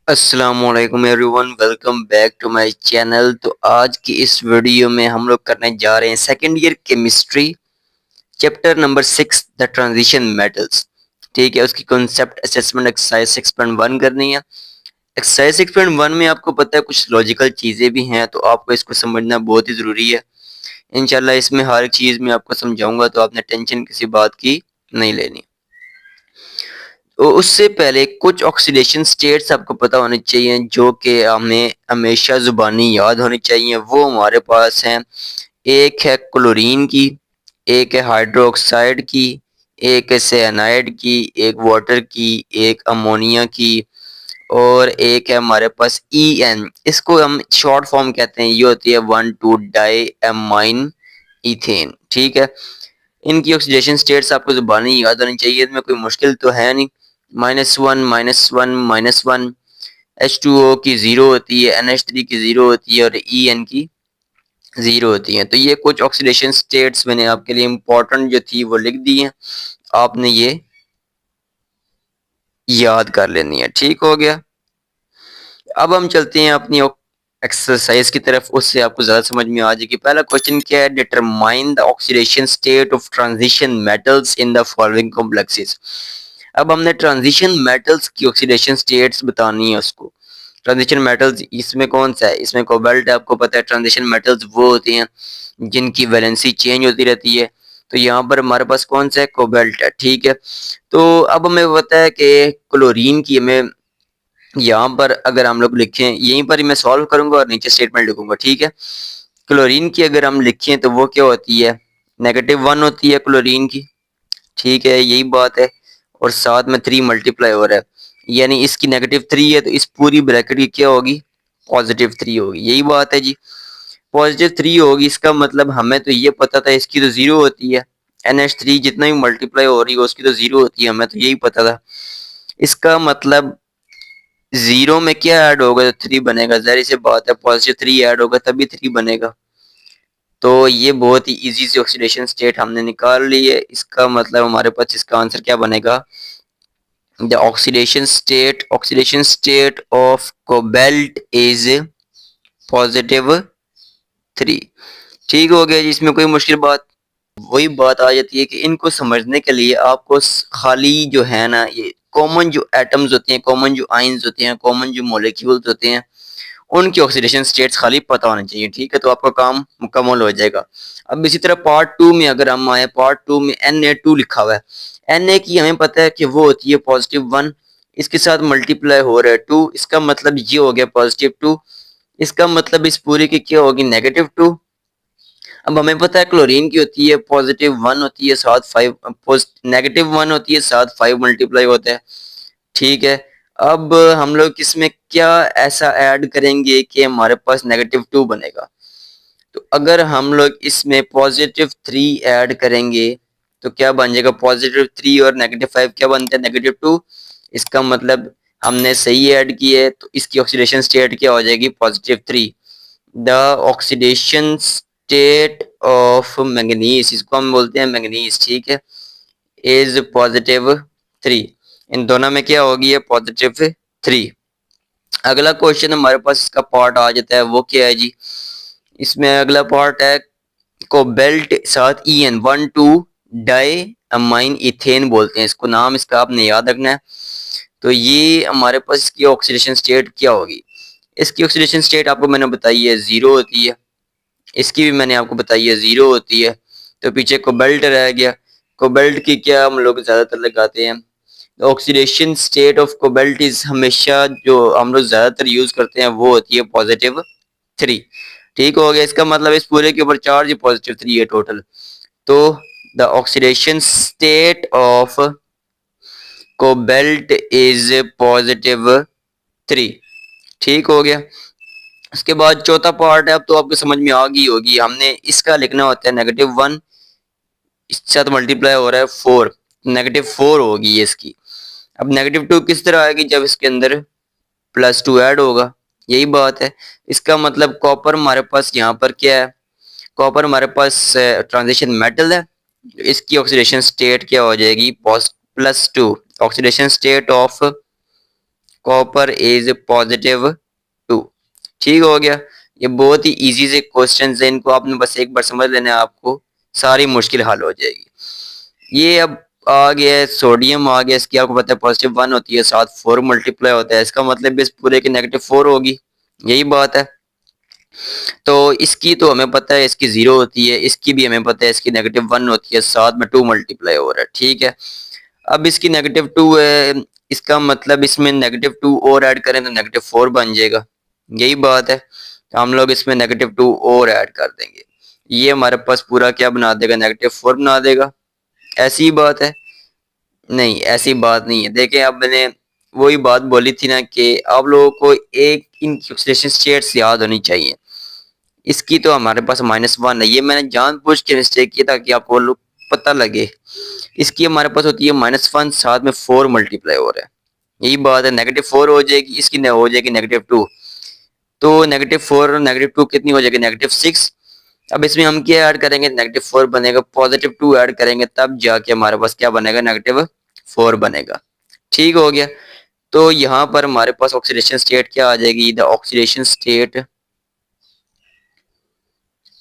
अस्सलामुअलैकुम everyone, welcome back to my channel. तो आज की इस वीडियो में हम लोग करने जा रहे हैं second year chemistry chapter number 6 the transition metals. ठीक है, उसकी कॉन्सेप्ट असेसमेंट एक्सरसाइज 6.1 करनी है। एक्सरसाइज 6.1 में आपको पता है कुछ लॉजिकल चीजें भी हैं, तो आपको इसको समझना बहुत ही जरूरी है। इंशाल्लाह इसमें हर एक चीज में आपको समझाऊंगा, तो आपने टेंशन किसी बात की नहीं लेनी। तो उससे पहले कुछ ऑक्सीडेशन स्टेट्स आपको पता होने चाहिए जो कि हमें हमेशा जुबानी याद होनी चाहिए। वो हमारे पास हैं, एक है क्लोरीन की, एक है हाइड्रोक्साइड की, एक है साइनाइड की, एक वाटर की, एक अमोनिया की, और एक है हमारे पास EN। इसको हम शॉर्ट फॉर्म कहते हैं, ये होती है 1,2 डाई एमाइन इथेन। ठीक है, इनकी ऑक्सीडेशन स्टेट्स आपको जुबानी याद होनी चाहिए, इसमें कोई मुश्किल तो है नहीं। -1 -1 -1, H2O की जीरो होती है, NH3 की जीरो होती है, और EN की जीरो होती है। तो ये कुछ ऑक्सीडेशन स्टेट्स मैंने आपके लिए इंपॉर्टेंट जो थी वो लिख दी है, आपने ये याद कर लेनी है। ठीक हो गया। अब हम चलते हैं अपनी एक्सरसाइज की तरफ, उससे आपको ज्यादा समझ में आ जाएगी। पहला क्वेश्चन क्या है, determine the oxidation state of transition metals in the following complexes. अब हमने ट्रांजिशन मेटल्स की ऑक्सीडेशन स्टेट्स बतानी है उसको। ट्रांजिशन मेटल्स इसमें कौन सा है, इसमें कोबाल्ट है, आपको पता है। ट्रांजिशन मेटल्स वो होते हैं जिनकी वैलेंसी चेंज होती रहती है, तो यहाँ पर हमारे पास कौन सा है, कोबाल्ट है। ठीक है, तो अब हमें पता है कि क्लोरीन की हमें यहाँ पर अगर हम लोग लिखें, यहीं पर ही मैं सॉल्व करूंगा और नीचे स्टेटमेंट लिखूंगा। ठीक है, क्लोरीन की अगर हम लिखें तो वो क्या होती है, -1 होती है क्लोरीन की। ठीक है, यही बात है, और साथ में 3 मल्टीप्लाई हो रहा है, यानी इसकी -3 है, तो इस पूरी ब्रैकेट की क्या होगी, +3 होगी। यही बात है जी, +3 होगी। इसका मतलब हमें तो ये पता था इसकी तो जीरो होती है, NH3 जितना भी मल्टीप्लाई हो रही है उसकी तो जीरो होती है, हमें तो यही पता था। इसका मतलब जीरो में क्या ऐड होगा तो 3 बनेगा, जाहिर सी बात है, +3 ऐड होगा तभी 3 बनेगा। तो ये बहुत ही इजी सी ऑक्सीडेशन स्टेट हमने निकाल ली है। इसका मतलब हमारे पास इसका आंसर क्या बनेगा, the oxidation state of cobalt is +3। ठीक हो गया जी, इसमें कोई मुश्किल बात, वही बात आ जाती है कि इनको समझने के लिए आपको खाली जो है ना, ये कॉमन जो एटम्स होते हैं, कॉमन जो आयंस होते हैं, कॉमन जो मॉलिक्यूल्स होते हैं, उनकी ऑक्सीडेशन स्टेट्स खाली पता होना चाहिए। ठीक है, तो आपका काम मुकम्मल हो जाएगा। अब इसी तरह पार्ट 2 में अगर हम आए, पार्ट 2 में Na2 लिखा हुआ है। Na की हमें पता है कि वो होती है +1, इसके साथ मल्टीप्लाई हो रहा है 2, इसका मतलब ये हो गया +2। इसका मतलब इस पूरी की क्या होगी, -2। अब हमें पता है क्लोरीन की होती है +1 होती है, साथ 5 -1 होती है, साथ 5 मल्टीप्लाई होता है। ठीक है, अब हम लोग इसमें क्या ऐसा ऐड करेंगे कि हमारे पास -2 बनेगा। तो अगर हम लोग इसमें +3 ऐड करेंगे तो क्या बन जाएगा, +3 और -5 क्या बनता है, -2। इसका मतलब हमने सही ऐड किया है, तो इसकी ऑक्सीडेशन स्टेट क्या हो जाएगी, +3। The oxidation state of manganese, इसको हम बोलते हैं मैंगनीज। ठीक है, इज +3। इन दोनों में क्या होगी, है +3। अगला क्वेश्चन हमारे पास इसका पार्ट आ जाता है, वो क्या है जी, इसमें अगला पार्ट है कोबाल्ट साथ EN, 1,2 डाई अमाइन इथेन बोलते हैं इसको, नाम इसका आपने याद रखना है। तो ये हमारे पास इसकी ऑक्सीडेशन स्टेट क्या होगी, इसकी ऑक्सीडेशन स्टेट आपको मैंने बताई है जीरो होती है, इसकी भी मैंने आपको बताई है जीरो होती है। तो पीछे कोबाल्ट रह गया, कोबाल्ट की क्या हम लोग ज्यादातर लगाते हैं, oxidation state of cobalt is हमेशा जो हम लोग ज्यादातर यूज करते हैं वो होती है +3। ठीक हो गया, इसका मतलब इस पूरे के ऊपर चार्ज +3 है टोटल। तो the oxidation state of cobalt is +3। ठीक हो गया। उसके बाद चौथा पार्ट है, अब तो आपको समझ में आ गई होगी, हमने इसका लिखना होता है -1, इसके साथ मल्टीप्लाई हो रहा है 4, -4 होगी ये इसकी। अब -2 किस तरह आएगी, जब इसके अंदर +2 ऐड होगा, यही बात है। इसका मतलब कॉपर हमारे पास यहाँ पर क्या है, कॉपर हमारे पास ट्रांजिशन मेटल है, इसकी ऑक्सीडेशन स्टेट क्या हो जाएगी, +2। Oxidation state of copper is positive 2। ठीक हो गया। ये बहुत ही इजी से क्वेश्चन है, इनको आपने बस एक बार समझ लेना है, आपको सारी मुश्किल हल हो जाएगी। ये अब आ गया है सोडियम आ गया, इसकी आपको पता है पॉजिटिव 1 होती है, साथ 4 मल्टीप्लाई होता है, इसका मतलब इस पूरे की नेगेटिव 4 होगी, यही बात है। तो इसकी तो हमें पता है इसकी 0 होती है, इसकी भी हमें पता है इसकी नेगेटिव 1 होती है, साथ में 2 मल्टीप्लाई हो रहा है। ठीक है, अब इसकी नेगेटिव 2 है, इसका मतलब इसमें नेगेटिव 2 और ऐड करें तो नेगेटिव 4 बन जाएगा, यही बात है। तो हम लोग इसमें नेगेटिव 2 और ऐड कर देंगे, ये हमारे पास पूरा क्या बना देगा, नेगेटिव 4 बना देगा। ऐसी ही बात है, नहीं ऐसी बात नहीं है। देखें अब मैंने वही बात बोली थी ना कि आप लोगों को एक इनकी ऑक्सीडेशन स्टेट्स याद होनी चाहिए। इसकी तो हमारे पास -1 है, ये मैंने जानबूझ के मिस्टेक किया ताकि आपको लोग पता लगे। इसकी हमारे पास होती है -1, साथ में 4 मल्टीप्लाई हो रहा है, यही बात है। नेगेटिव 4 हो जाएगी, इसकी हो जाएगी नेगेटिव 2, तो नेगेटिव 4 और नेगेटिव 2 कितनी हो जाएगी, नेगेटिव 6। अब इसमें हम क्या ऐड करेंगे, नेगेटिव 4 बनेगा, पॉजिटिव 2 ऐड करेंगे तब जाके हमारे पास क्या बनेगा, नेगेटिव 4 बनेगा। ठीक हो गया। तो यहाँ पर हमारे पास ऑक्सीडेशन स्टेट क्या आ जाएगी, the oxidation state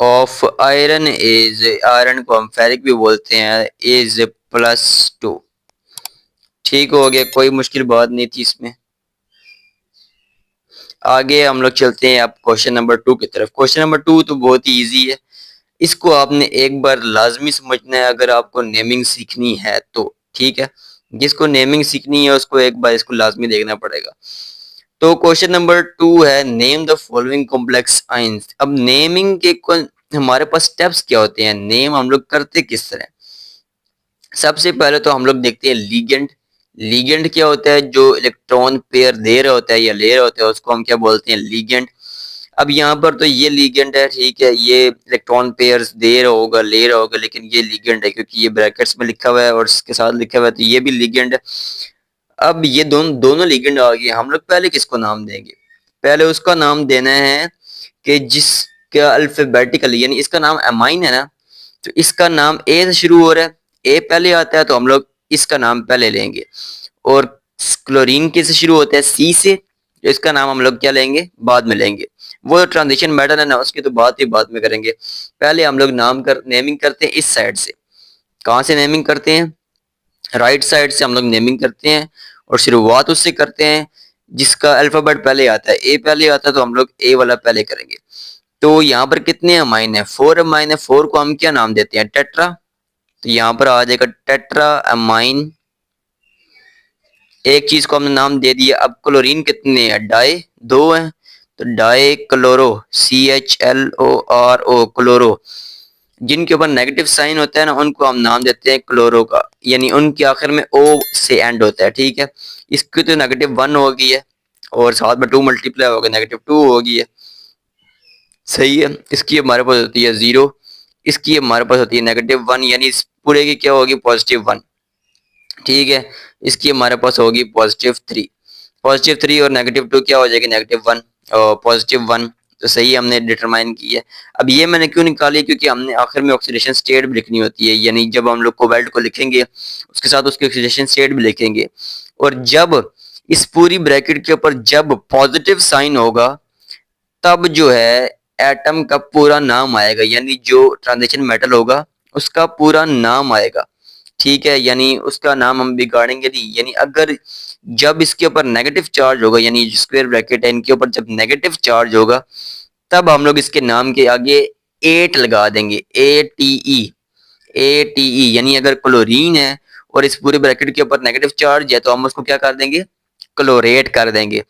of iron is, iron को हम फेरिक भी बोलते हैं, इज +2। ठीक हो गया, कोई मुश्किल बात नहीं थी इसमें। आगे हम लोग चलते हैं अब क्वेश्चन नंबर 2 की तरफ। क्वेश्चन नंबर 2 तो बहुत ही इजी है, इसको आपने एक बार लाजमी समझना है अगर आपको नेमिंग सीखनी है तो। ठीक है, जिसको नेमिंग सीखनी है उसको एक बार इसको लाजमी देखना पड़ेगा। तो क्वेश्चन नंबर 2 है, name the following complex ions. अब नेमिंग के हमारे पास स्टेप्स क्या होते हैं, नेम हम लोग करते किस तरह। सबसे पहले तो हम लोग देखते हैं लीगेंड। लीगेंड क्या होता है, जो इलेक्ट्रॉन पेयर दे रहा होता है या ले रहा होता है उसको हम क्या बोलते हैं, लीगेंड। अब यहाँ पर तो ये लीगेंड है, ठीक है, ये इलेक्ट्रॉन पेयर्स दे रहा होगा ले रहा होगा, लेकिन ये लीगेंड है क्योंकि ये ब्रैकेट्स में लिखा हुआ है और इसके साथ लिखा हुआ है, तो ये भी लीगेंड है। अब ये दोनों दोनों लीगेंड आ गए, हम लोग पहले किसको नाम देंगे, पहले उसका नाम देना है कि जिसका अल्फाबेटिकली, यानी इसका नाम एमाइन है ना, तो इसका नाम ए से शुरू हो रहा है, ए पहले आता है तो हम लोग इसका नाम पहले लेंगे। और क्लोरीन किससे शुरू होता है, सी से, तो इसका नाम हम लोग क्या लेंगे, बाद में लेंगे। वो ट्रांजिशन मेटल है ना, उसकी तो बात ही बाद में करेंगे। पहले हम लोग नेमिंग करते हैं इस साइड से। कहाँ से नेमिंग करते हैं, राइट साइड से हम लोग नेमिंग करते हैं और शुरुआत उससे करते हैं जिसका अल्फाबेट पहले आता है, ए पहले आता है तो हम लोग ए वाला पहले करेंगे। तो यहाँ पर कितने अमाइन है, 4 अमाइन है, 4 को हम क्या नाम देते हैं, टेट्रा। तो यहाँ पर आ जाएगा टेट्रा अमाइन, एक चीज को हमने नाम दे दिया। अब क्लोरीन कितने हैं, डाई 2 हैं, तो डाई क्लोरो, CHLORO, क्लोरो। जिनके ऊपर नेगेटिव साइन होता है ना उनको हम नाम देते हैं क्लोरो का, यानी उनके आखिर में ओ से एंड होता है। ठीक है, इसकी तो -1 हो गई है और साथ में 2 मल्टीप्लाई हो गया, -2 हो गई है, सही है। इसकी हमारे पास होती है 0, इसकी हमारे पास होती है -1, यानी इस पूरे की क्या होगी, +1। ठीक है, इसकी हमारे पास होगी +3। +3 और -2 क्या हो जाएगी, -1 और +1। तो सही हमने डिटरमाइन की है। अब ये मैंने क्यों निकाली, क्योंकि हमने आखिर में ऑक्सीडेशन स्टेट भी लिखनी होती है, यानी जब हम लोग कोबाल्ट को लिखेंगे उसके साथ उसकी ऑक्सीडेशन स्टेट भी लिखेंगे। और जब इस पूरी ब्रैकेट के ऊपर जब पॉजिटिव साइन होगा तब जो है एटम का पूरा नाम आएगा, यानी जो ट्रांजिशन मेटल होगा उसका पूरा नाम आएगा। ठीक है, यानी उसका नाम हम बिगाड़ेंगे नहीं, यानी अगर जब इसके ऊपर नेगेटिव चार्ज होगा, यानी स्क्वायर ब्रैकेट है इनके ऊपर जब नेगेटिव चार्ज होगा तब हम लोग इसके नाम के आगे 8 लगा देंगे, ATE, ATE। यानी अगर क्लोरीन है और इस पूरे ब्रैकेट के ऊपर नेगेटिव चार्ज है तो हम उसको क्या कर देंगे, क्लोरेट कर देंगे।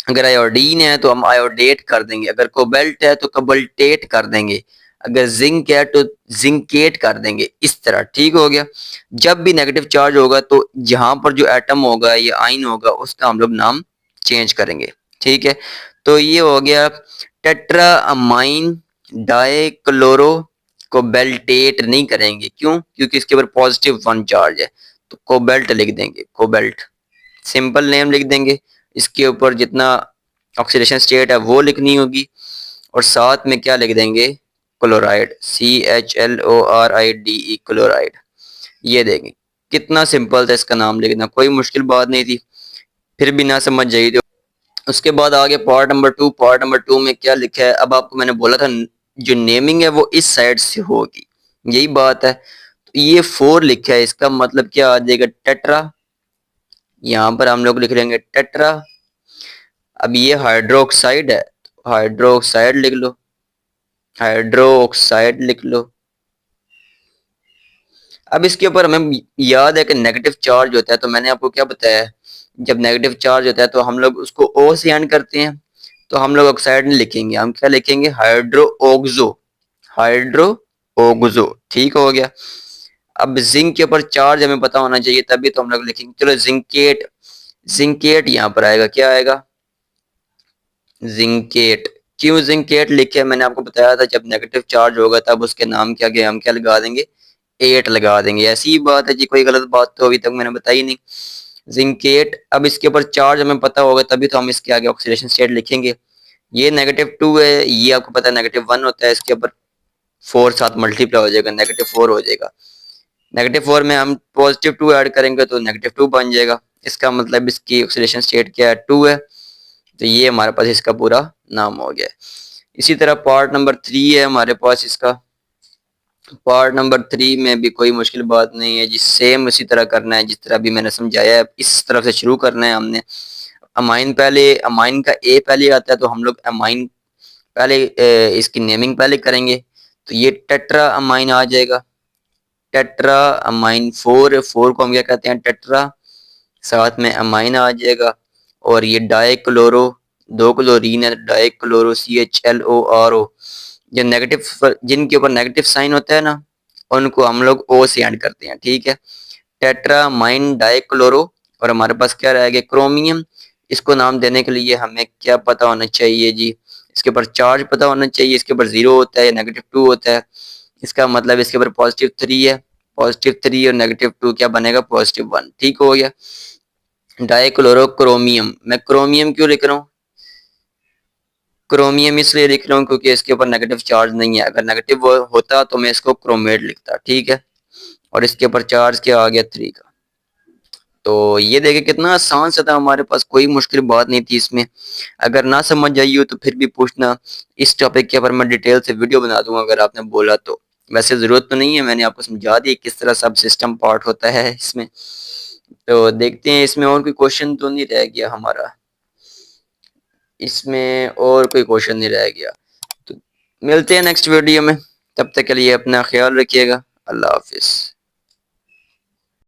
अगर आयोडीन है तो हम आयोडेट कर देंगे, अगर कोबाल्ट है तो कोबाल्टेट कर देंगे, अगर जिंक है तो जिंकेट कर देंगे, इस तरह। ठीक हो गया, जब भी नेगेटिव चार्ज होगा तो जहां पर जो एटम होगा या आइन होगा उसका हम लोग नाम चेंज करेंगे। ठीक है, तो ये हो गया टेट्रा अमाइन डाइक्लोरो, कोबाल्टेट नहीं करेंगे, क्यों, क्योंकि इसके ऊपर +1 चार्ज है, तो कोबाल्ट लिख देंगे, कोबाल्ट सिंपल नेम लिख देंगे। इसके ऊपर जितना ऑक्सीडेशन स्टेट है वो लिखनी होगी और साथ में क्या लिख देंगे, क्लोराइड, CHLORIDE, क्लोराइड, ये देंगे। कितना सिंपल था इसका नाम लिखना, कोई मुश्किल बात नहीं थी। फिर भी ना समझ जाइए तो उसके बाद आगे पार्ट नंबर 2। पार्ट नंबर 2 में क्या लिखा है, अब आपको मैंने बोला था जो नेमिंग है वो इस साइड से होगी, यही बात है। तो ये 4 लिखा है, इसका मतलब क्या आ जाएगा, टेट्रा। यहाँ पर हम लोग लिख लेंगे टेट्रा। अब ये हाइड्रोक्साइड है, हाइड्रोक्साइड लिख लो, हाइड्रोक्साइड लिख लो। अब इसके ऊपर हमें याद है कि नेगेटिव चार्ज होता है, तो मैंने आपको क्या बताया, जब नेगेटिव चार्ज होता है तो हम लोग उसको ओ से एंड करते हैं, तो हम लोग ऑक्साइड नहीं लिखेंगे, हम क्या लिखेंगे, हाइड्रो ऑक्सो, हाइड्रो ऑक्सो। ठीक हो गया। अब जिंक के ऊपर चार्ज हमें पता होना चाहिए, तभी तो हम लोग लिखेंगे। चलो जिंकेट, जिंकेट यहाँ पर आएगा, क्या आएगा, जिंकेट। क्यों जिंकेट लिखे, मैंने आपको बताया था जब नेगेटिव चार्ज होगा तब उसके नाम के आगे हम क्या लगा देंगे, 8 लगा देंगे। ऐसी ही बात है जी, कोई गलत बात तो अभी तक मैंने बताई नहीं। जिंकेट, अब इसके ऊपर चार्ज हमें पता होगा तभी तो हम इसके आगे ऑक्सीडेशन स्टेट लिखेंगे। ये -2 है, ये आपको पता है -1 होता है, इसके ऊपर 4 साथ मल्टीप्लाई हो जाएगा, -4 हो जाएगा। -4 में हम +2 ऐड करेंगे तो -2 बन जाएगा, इसका मतलब इसकी ऑक्सीडेशन स्टेट क्या है, 2 है। तो ये हमारे पास इसका पूरा नाम हो गया। इसी तरह पार्ट नंबर 3 है हमारे पास इसका। पार्ट नंबर 3 में भी कोई मुश्किल बात नहीं है जी, सेम उसी तरह करना है जिस तरह भी मैंने समझाया है, इस तरफ से शुरू करना है हमने। अमाइन पहले, अमाइन का ए पहले आता है तो हम लोग अमाइन पहले इसकी नेमिंग पहले करेंगे, तो ये टेट्रा अमाइन आ जाएगा। टेट्रा अमाइन 4, 4 को हम क्या कहते हैं, टेट्रा, साथ में अमाइन आ जाएगा। और ये डाइक्लोरो, 2 क्लोरीन है, डाइक्लोरो CHLORO। जो नेगेटिव, जिनके ऊपर नेगेटिव साइन होता है ना, उनको हम लोग ओ से एंड करते हैं, ठीक है। टेट्रामाइन डाइक्लोरो। और हमारे पास क्या रह गया, क्रोमियम। इसको नाम देने के लिए हमें क्या पता होना चाहिए जी, इसके ऊपर चार्ज पता होना चाहिए, इसके ऊपर 0 होता है या -2 होता है। इसका मतलब इसके ऊपर +3 है, +3 और -2 क्या बनेगा, +1। ठीक हो गया। डाइक्लोरोक्रोमियम, मैं क्रोमियम क्यों लिख रहा हूँ, क्रोमियम इसलिए लिख रहा हूँ क्योंकि इसके ऊपर नेगेटिव चार्ज नहीं है, अगर नेगेटिव होता तो मैं इसको क्रोमेट लिखता, ठीक है। और इसके ऊपर चार्ज क्या आ गया, 3 का। तो ये देखे कितना आसान सा था, हमारे पास कोई मुश्किल बात नहीं थी इसमें। अगर ना समझ आई हो तो फिर भी पूछना, इस टॉपिक के ऊपर मैं डिटेल से वीडियो बना दूंगा अगर आपने बोला तो। वैसे जरूरत तो नहीं है, मैंने आपको समझा दी किस तरह सब सिस्टम पार्ट होता है इसमें। तो देखते हैं इसमें और कोई क्वेश्चन तो नहीं रह गया हमारा, इसमें और कोई क्वेश्चन नहीं रह गया। तो मिलते हैं नेक्स्ट वीडियो में, तब तक के लिए अपना ख्याल रखिएगा। अल्लाह हाफिज।